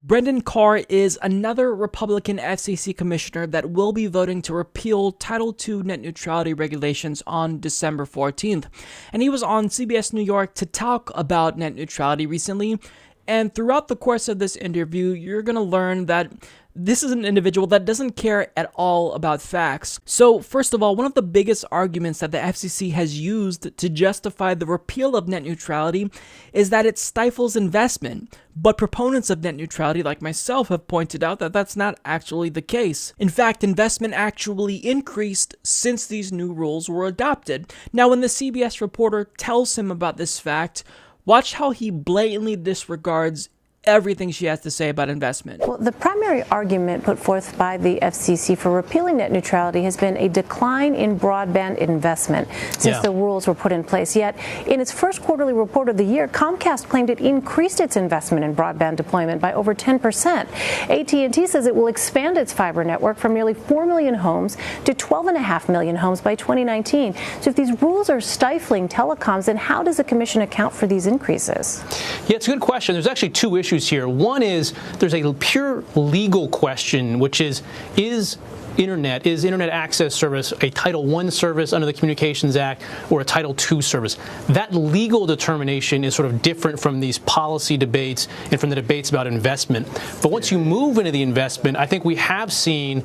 Brendan Carr is another Republican FCC commissioner that will be voting to repeal Title II net neutrality regulations on December 14th. And he was on CBS New York to talk about net neutrality recently. And throughout the course of this interview, you're going to learn that this is an individual that doesn't care at all about facts. So, first of all, one of the biggest arguments that the FCC has used to justify the repeal of net neutrality is that it stifles investment. But proponents of net neutrality, like myself, have pointed out that that's not actually the case. In fact, investment actually increased since these new rules were adopted. Now, when the CBS reporter tells him about this fact, watch how he blatantly disregards everything she has to say about investment. Well, the primary argument put forth by the FCC for repealing net neutrality has been a decline in broadband investment since the rules were put in place. Yet, in its first quarterly report of the year, Comcast claimed it increased its investment in broadband deployment by over 10%. AT&T says it will expand its fiber network from nearly 4 million homes to 12.5 million homes by 2019. So if these rules are stifling telecoms, then how does the Commission account for these increases? Yeah, it's a good question. There's actually two issues here. One is there's a pure legal question, which is internet access service a Title I service under the Communications Act or a Title II service? That legal determination is sort of different from these policy debates and from the debates about investment. But once you move into the investment, I think we have seen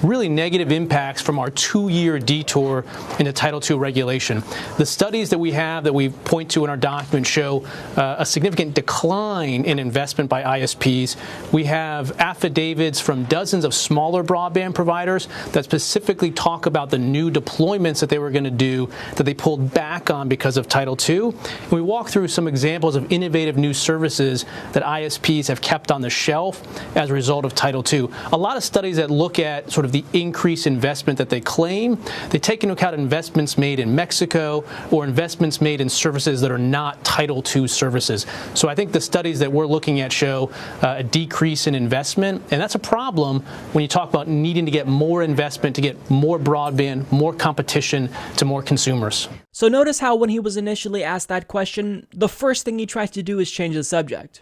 really negative impacts from our 2-year detour into Title II regulation. The studies that we have that we point to in our document show a significant decline in investment by ISPs. We have affidavits from dozens of smaller broadband providers that specifically talk about the new deployments that they were going to do that they pulled back on because of Title II. And we walk through some examples of innovative new services that ISPs have kept on the shelf as a result of Title II. A lot of studies that look at sort of the increased investment that they claim, they take into account investments made in Mexico or investments made in services that are not Title II services. So I think the studies that we're looking at show a decrease in investment, and that's a problem when you talk about needing to get more investment to get more broadband, more competition to more consumers. So notice how when he was initially asked that question, the first thing he tries to do is change the subject.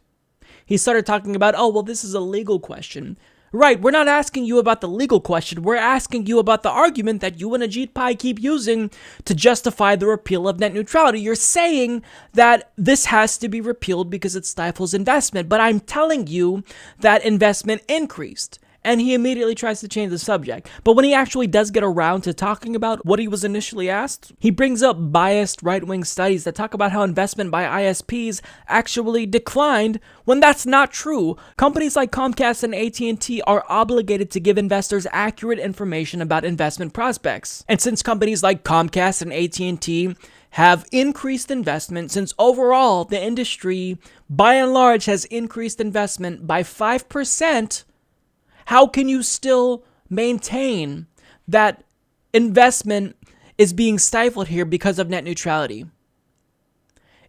He started talking about, oh, well, this is a legal question. Right, we're not asking you about the legal question. We're asking you about the argument that you and Ajit Pai keep using to justify the repeal of net neutrality. You're saying that this has to be repealed because it stifles investment, but I'm telling you that investment increased. And he immediately tries to change the subject. But when he actually does get around to talking about what he was initially asked, he brings up biased right-wing studies that talk about how investment by ISPs actually declined when that's not true. Companies like Comcast and AT&T are obligated to give investors accurate information about investment prospects. And since companies like Comcast and AT&T have increased investment, since overall the industry, by and large, has increased investment by 5%, how can you still maintain that investment is being stifled here because of net neutrality?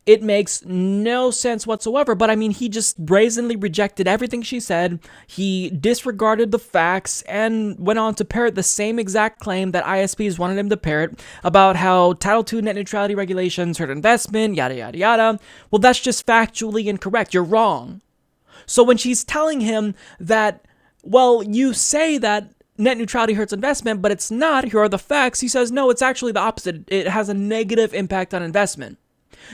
It makes no sense whatsoever, but I mean, he just brazenly rejected everything she said. He disregarded the facts and went on to parrot the same exact claim that ISPs wanted him to parrot about how Title II net neutrality regulations hurt investment, yada, yada, yada. Well, that's just factually incorrect. You're wrong. So when she's telling him that, well, you say that net neutrality hurts investment, but it's not, here are the facts, he says, no, it's actually the opposite. It has a negative impact on investment.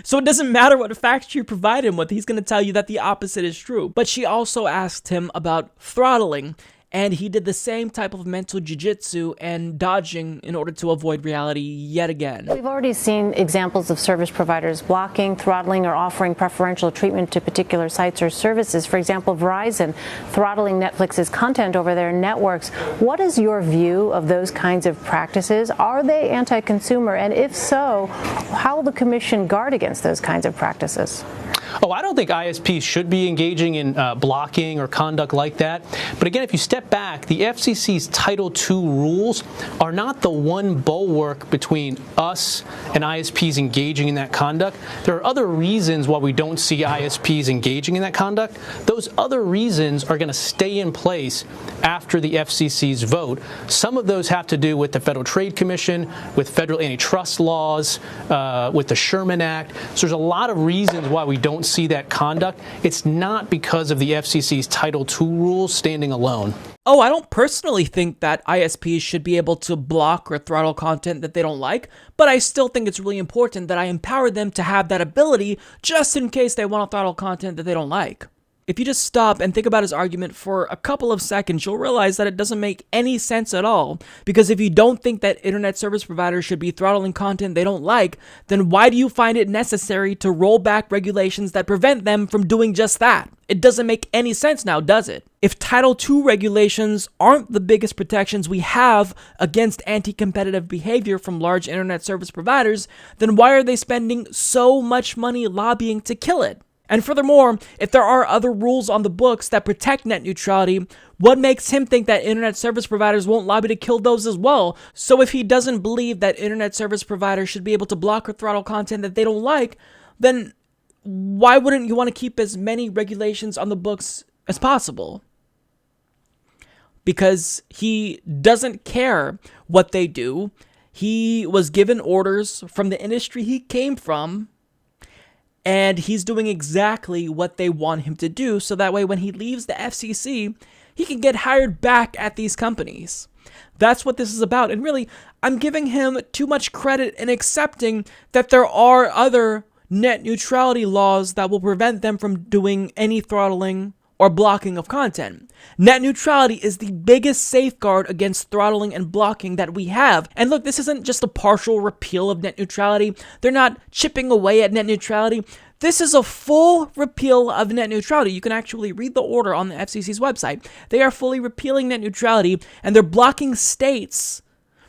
So it doesn't matter what facts you provide him with, he's going to tell you that the opposite is true. But she also asked him about throttling, and he did the same type of mental jiu-jitsu and dodging in order to avoid reality yet again. We've already seen examples of service providers blocking, throttling, or offering preferential treatment to particular sites or services. For example, Verizon throttling Netflix's content over their networks. What is your view of those kinds of practices? Are they anti-consumer? And if so, how will the Commission guard against those kinds of practices? Oh, I don't think ISPs should be engaging in blocking or conduct like that. But again, if you step back, the FCC's Title II rules are not the one bulwark between us and ISPs engaging in that conduct. There are other reasons why we don't see ISPs engaging in that conduct. Those other reasons are going to stay in place after the FCC's vote. Some of those have to do with the Federal Trade Commission, with federal antitrust laws, with the Sherman Act. So there's a lot of reasons why we don't don't see that conduct, it's not because of the FCC's Title II rules standing alone. Oh, I don't personally think that ISPs should be able to block or throttle content that they don't like, but I still think it's really important that I empower them to have that ability just in case they want to throttle content that they don't like. If you just stop and think about his argument for a couple of seconds, you'll realize that it doesn't make any sense at all. Because if you don't think that internet service providers should be throttling content they don't like, then why do you find it necessary to roll back regulations that prevent them from doing just that? It doesn't make any sense now, does it? If Title II regulations aren't the biggest protections we have against anti-competitive behavior from large internet service providers, then why are they spending so much money lobbying to kill it? And furthermore, if there are other rules on the books that protect net neutrality, what makes him think that internet service providers won't lobby to kill those as well? So if he doesn't believe that internet service providers should be able to block or throttle content that they don't like, then why wouldn't you want to keep as many regulations on the books as possible? Because he doesn't care what they do. He was given orders from the industry he came from, and he's doing exactly what they want him to do, so that way when he leaves the FCC, he can get hired back at these companies. That's what this is about. And really, I'm giving him too much credit in accepting that there are other net neutrality laws that will prevent them from doing any throttling or blocking of content. Net neutrality is the biggest safeguard against throttling and blocking that we have. And look, this isn't just a partial repeal of net neutrality. They're not chipping away at net neutrality. This is a full repeal of net neutrality. You can actually read the order on the FCC's website. They are fully repealing net neutrality, and they're blocking states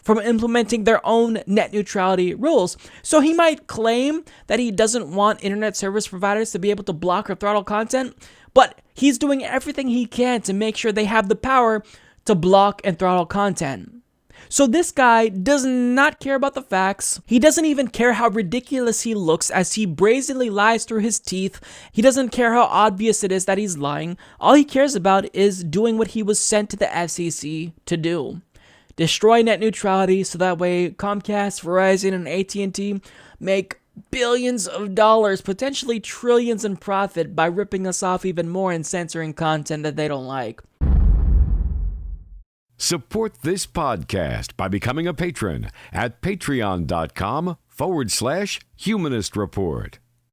from implementing their own net neutrality rules. So he might claim that he doesn't want internet service providers to be able to block or throttle content, but he's doing everything he can to make sure they have the power to block and throttle content. So this guy does not care about the facts. He doesn't even care how ridiculous he looks as he brazenly lies through his teeth. He doesn't care how obvious it is that he's lying. All he cares about is doing what he was sent to the FCC to do. Destroy net neutrality so that way Comcast, Verizon, and AT&T make billions of dollars, potentially trillions in profit by ripping us off even more and censoring content that they don't like. Support this podcast by becoming a patron at patreon.com/Humanist Report.